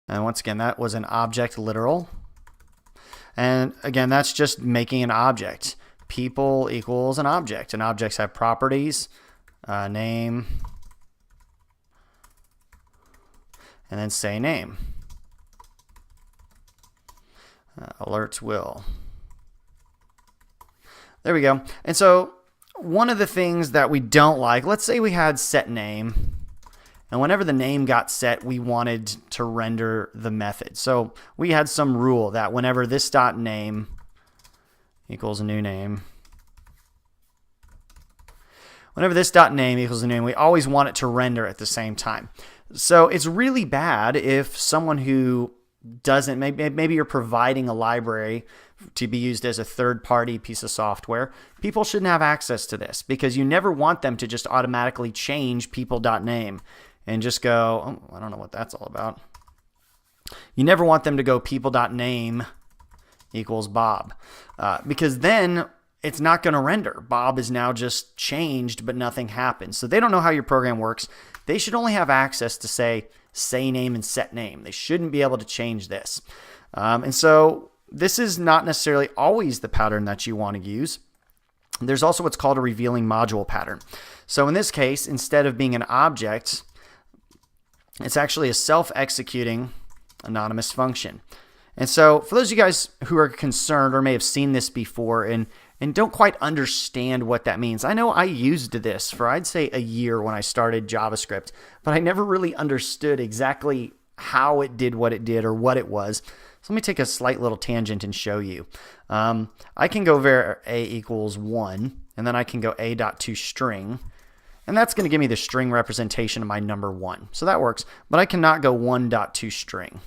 And once again, that was an object literal. And again, that's just making an object. People equals an object. And objects have properties, name, and then say name. Alerts will. There we go. And so one of the things that we don't like, let's say we had set name. And whenever the name got set, we wanted to render the method. So we had some rule that whenever this dot name equals a new name, whenever this dot name equals a name, we always want it to render at the same time. So it's really bad if someone who doesn't, maybe you're providing a library to be used as a third-party piece of software. People shouldn't have access to this because you never want them to just automatically change people.name and just go, oh, I don't know what that's all about. You never want them to go people.name equals Bob because then it's not going to render. Bob is now just changed, but nothing happens. So they don't know how your program works. They should only have access to say name and set name. They shouldn't be able to change this. And so this is not necessarily always the pattern that you want to use. There's also what's called a revealing module pattern. So in this case, instead of being an object, it's actually a self-executing anonymous function. And so for those of you guys who are concerned or may have seen this before and don't quite understand what that means, I know I used this for, I'd say, a year when I started JavaScript, but I never really understood exactly how it did what it did or what it was. So let me take a slight little tangent and show you. I can go var a equals 1, and then I can go a.toString. And that's going to give me the string representation of my number 1. So that works. But I cannot go 1.toString.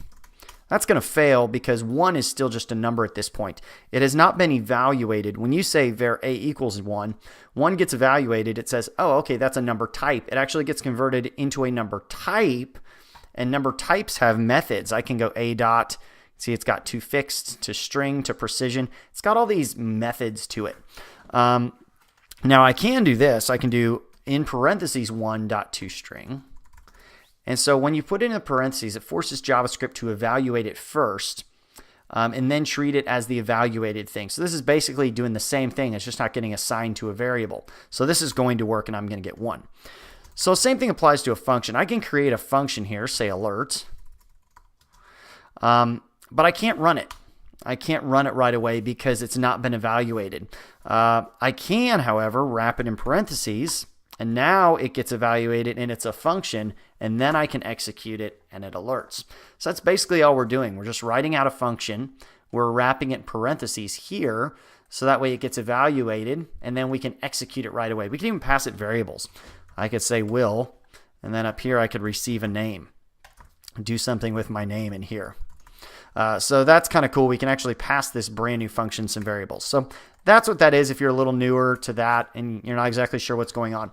That's going to fail because 1 is still just a number at this point. It has not been evaluated. When you say var a equals 1, 1 gets evaluated. It says, oh, okay, that's a number type. It actually gets converted into a number type. And number types have methods. I can go a dot. See, it's got toFixed, toString, toPrecision. It's got all these methods to it. Now I can do this. I can do in parentheses 1.toString. And so when you put it in the parentheses, it forces JavaScript to evaluate it first and then treat it as the evaluated thing. So this is basically doing the same thing. It's just not getting assigned to a variable. So this is going to work and I'm going to get 1. So same thing applies to a function. I can create a function here, say alert, but I can't run it. I can't run it right away because it's not been evaluated. I can, however, wrap it in parentheses. And now it gets evaluated and it's a function, and then I can execute it and it alerts. So that's basically all we're doing. We're just writing out a function. We're wrapping it in parentheses here so that way it gets evaluated and then we can execute it right away. We can even pass it variables. I could say will, and then up here I could receive a name. Do something with my name in here. So that's kind of cool. We can actually pass this brand new function some variables. So that's what that is if you're a little newer to that and you're not exactly sure what's going on.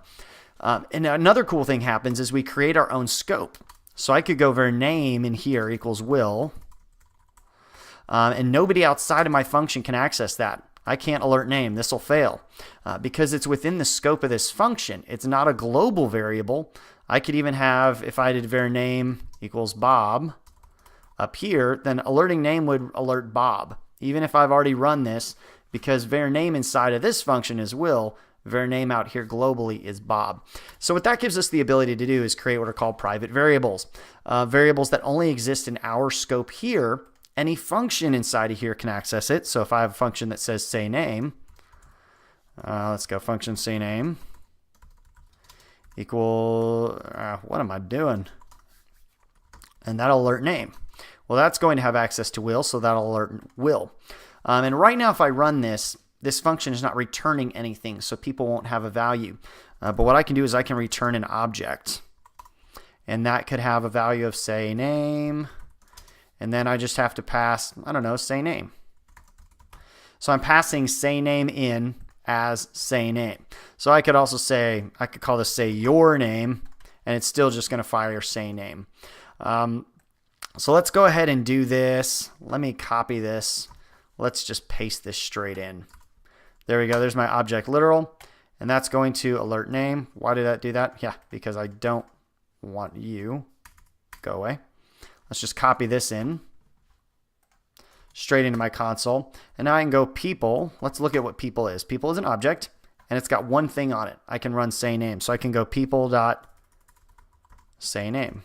And another cool thing happens is we create our own scope. So I could go var name in here equals will, and nobody outside of my function can access that. I can't alert name. This will fail because it's within the scope of this function. It's not a global variable. I could even have, if I did var name equals Bob up here, then alerting name would alert Bob, even if I've already run this, because var name inside of this function is will, var name out here globally is Bob. So what that gives us the ability to do is create what are called private variables, variables that only exist in our scope here. Any function inside of here can access it. So if I have a function that says say name, let's go function say name equal, what am I doing? And that'll alert name. Well, that's going to have access to will, so that'll alert will. And right now, if I run this, this function is not returning anything, so people won't have a value. But what I can do is I can return an object. And that could have a value of say name. And then I just have to pass, I don't know, say name. So I'm passing say name in as say name. So I could also say, I could call this say your name, and it's still just going to fire say name. So let's go ahead and do this. Let me copy this. Let's just paste this straight in. There we go. There's my object literal, and that's going to alert name. Why did that do that? Yeah, because I don't want you. Go away. Let's just copy this in straight into my console. And now I can go people. Let's look at what people is. People is an object, and it's got one thing on it. I can run say name. So I can go people dot say name.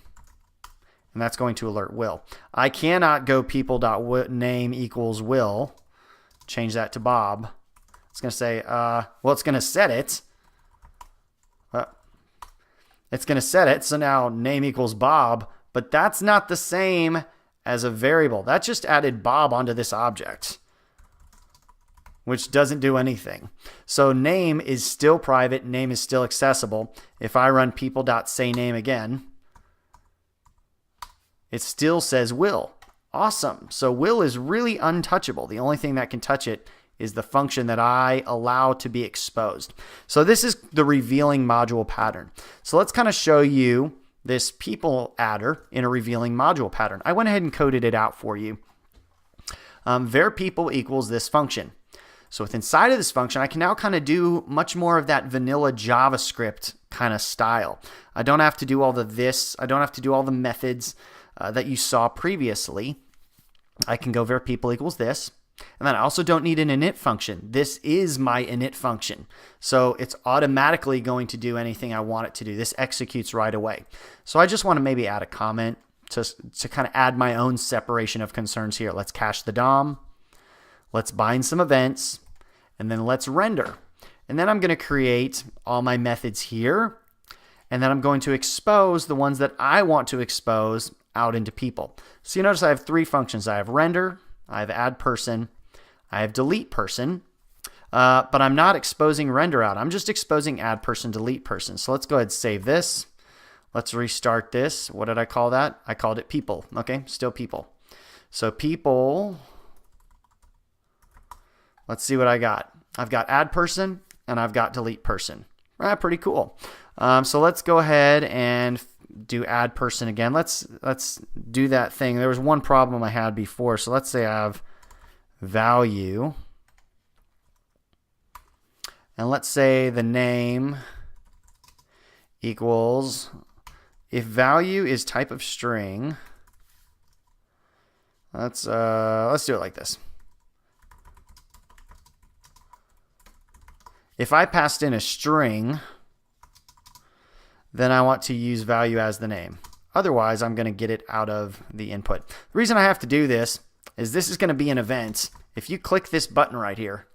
And that's going to alert Will. I cannot go people dot name equals Will. Change that to Bob. It's going to say, well, it's going to set it. It's going to set it. So now name equals Bob, but that's not the same as a variable. That just added Bob onto this object, which doesn't do anything. So name is still private. Name is still accessible. If I run people.sayName again, it still says Will. Awesome. So Will is really untouchable. The only thing that can touch it is the function that I allow to be exposed. So this is the revealing module pattern. So let's kind of show you this people adder in a revealing module pattern. I went ahead and coded it out for you. Var people equals this function. So with inside of this function, I can now kind of do much more of that vanilla JavaScript kind of style. I don't have to do all the this. I don't have to do all the methods that you saw previously. I can go var people equals this. And then I also don't need an init function. This is my init function. So it's automatically going to do anything I want it to do. This executes right away. So I just want to maybe add a comment to kind of add my own separation of concerns here. Let's cache the DOM. Let's bind some events. And then let's render. And then I'm going to create all my methods here. And then I'm going to expose the ones that I want to expose out into people. So you notice I have three functions. I have render, I have add person, I have delete person, but I'm not exposing render out. I'm just exposing add person, delete person. So let's go ahead and save this. Let's restart this. What did I call that? I called it people. Okay, still people. So people, let's see what I got. I've got add person and I've got delete person. Pretty cool. So let's go ahead and do add person again. Let's do that thing. There was one problem I had before. So let's say I have value. And let's say the name equals, if value is type of string, let's do it like this. If I passed in a string, then I want to use value as the name. Otherwise, I'm going to get it out of the input. The reason I have to do this is going to be an event. If you click this button right here,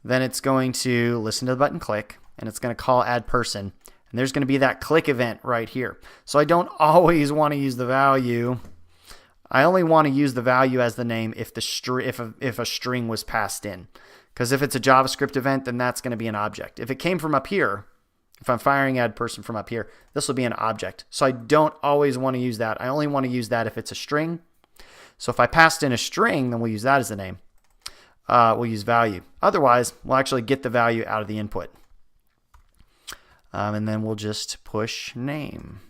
then it's going to listen to the button click, and it's going to call add person. And there's going to be that click event right here. So I don't always want to use the value. I only want to use the value as the name if a string was passed in. Because if it's a JavaScript event, then that's going to be an object. If it came from up here, if I'm firing add person from up here, this will be an object. So I don't always want to use that. I only want to use that if it's a string. So if I passed in a string, then we'll use that as the name. We'll use value. Otherwise, we'll actually get the value out of the input. And then we'll just push name.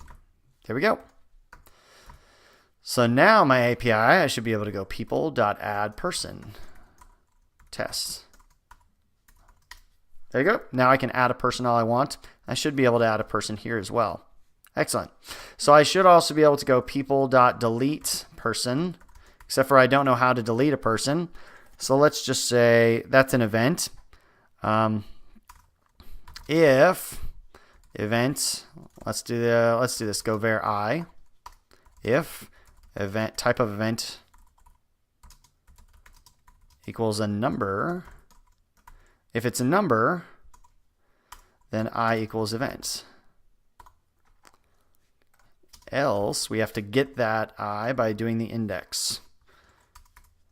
There we go. So now my API, I should be able to go people.addPerson. Test. There you go. Now I can add a person all I want. I should be able to add a person here as well. Excellent. So I should also be able to go people.deletePerson, except for I don't know how to delete a person. So let's just say that's an event. If event, let's do this. Go var I. If event type of event equals a number. If it's a number, then I equals events. Else, we have to get that I by doing the index.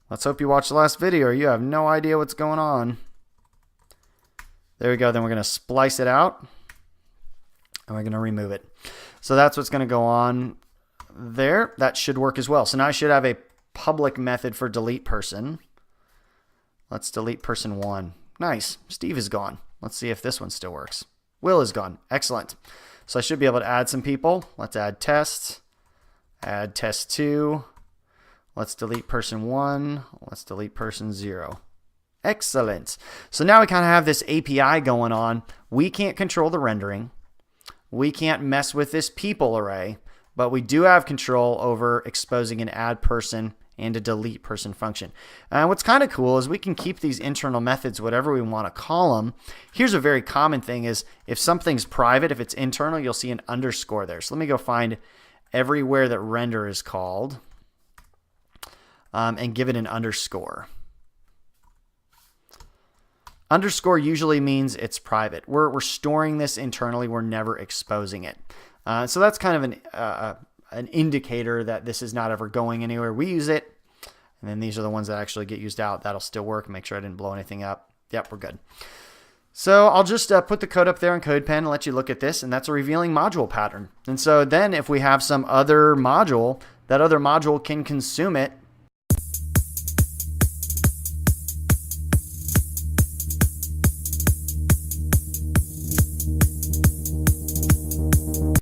Let's hope you watched the last video or you have no idea what's going on. There we go. Then we're going to splice it out and we're going to remove it. So that's what's going to go on there. That should work as well. So now I should have a public method for delete person. Let's delete person 1. Nice. Steve is gone. Let's see if this one still works. Will is gone. Excellent. So I should be able to add some people. Let's add test. Add test 2. Let's delete person 1. Let's delete person 0. Excellent. So now we kind of have this API going on. We can't control the rendering. We can't mess with this people array, but we do have control over exposing an add person and a delete person function. What's kind of cool is we can keep these internal methods whatever we want to call them. Here's a very common thing is if something's private, if it's internal, you'll see an underscore there. So let me go find everywhere that render is called and give it an underscore. Underscore usually means it's private. We're storing this internally. We're never exposing it. So that's kind of an indicator that this is not ever going anywhere. We use it, and then these are the ones that actually get used out. That'll still work. Make sure I didn't blow anything up. Yep, we're good. So I'll just put the code up there in CodePen and let you look at this, and that's a revealing module pattern. And so then if we have some other module, that other module can consume it